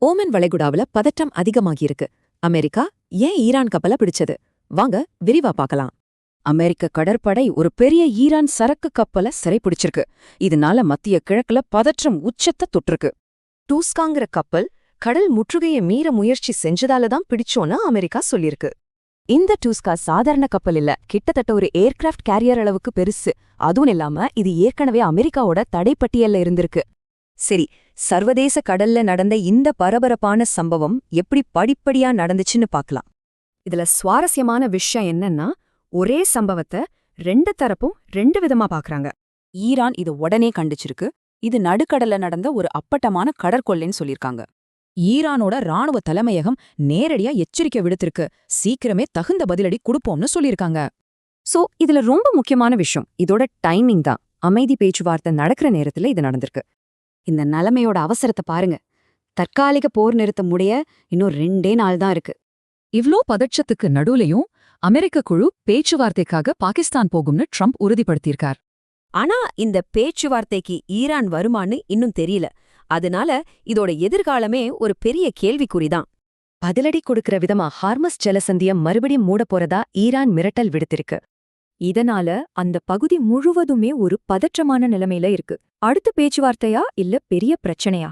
Oman வளைகுடாவுல பதற்றம் அதிகமாகியிருக்கு. America ஏன் Iran கப்பல பிடிச்சது? வாங்க விரிவா பார்க்கலாம். அமெரிக்க கடற்படை ஒரு பெரிய ஈரான் சரக்கு கப்பலை சிறைப்பிடிச்சிருக்கு. இதனால மத்திய கிழக்குல பதற்றம் உச்சத்தை தொட்டிருக்கு. டூஸ்காங்கிற கப்பல் கடல் முற்றுகையை மீற முயற்சி செஞ்சதால தான் பிடிச்சோன்னு அமெரிக்கா சொல்லியிருக்கு. இந்த டூஸ்கா சாதாரண கப்பல் இல்ல, கிட்டத்தட்ட ஒரு ஏர்கிராஃப்ட் கேரியர் அளவுக்கு பெருசு. அதுவும் இல்லாம இது ஏற்கனவே அமெரிக்காவோட தடைப்பட்டியல்ல இருந்திருக்கு. சரி, சர்வதேச கடல்ல நடந்த இந்த பரபரப்பான சம்பவம் எப்படி படிப்படியா நடந்துச்சுன்னு பார்க்கலாம். இதுல சுவாரஸ்யமான விஷயம் என்னன்னா, ஒரே சம்பவத்தை ரெண்டு தரப்பும் ரெண்டு விதமா பாக்குறாங்க. ஈரான் இது உடனே கண்டிச்சிருக்கு. இது நடுக்கடல்ல நடந்த ஒரு அப்பட்டமான கடற்கொள்ளைன்னு சொல்லிருக்காங்க. ஈரானோட ராணுவ தலைமையகம் நேரடியா எச்சரிக்கை விடுத்திருக்கு. சீக்கிரமே தகுந்த பதிலடி கொடுப்போம்னு சொல்லிருக்காங்க. சோ இதுல ரொம்ப முக்கியமான விஷயம் இதோட டைமிங் தான். அமைதி பேச்சுவார்த்தை நடக்கிற நேரத்துல இது நடந்திருக்கு. இந்த நிலைமையோட அவசரத்தை பாருங்க. தற்காலிக போர் நிறுத்த முடிய இன்னும் 2 நாள் தான் இருக்கு. இவ்ளோ பதற்றத்துக்கு நடுவுலயும் அமெரிக்க குழு பேச்சுவார்த்தைக்காக பாகிஸ்தான் போகும்னு ட்ரம்ப் உறுதிப்படுத்தியிருக்கார். ஆனா இந்த பேச்சுவார்த்தைக்கு ஈரான் வருமான்னு இன்னும் தெரியல. அதனால இதோட எதிர்காலமே ஒரு பெரிய கேள்விக்குறிதான். பதிலடி கொடுக்கிற விதமா ஹார்மஸ் ஜலசந்திய மறுபடியும் மூட போறதா ஈரான் மிரட்டல் விடுத்திருக்கு. இதனால அந்த பகுதி முழுவதுமே ஒரு பதற்றமான நிலைமையில இருக்கு. அடுத்த பேச்சுவார்த்தையா இல்ல பெரிய பிரச்சனையா?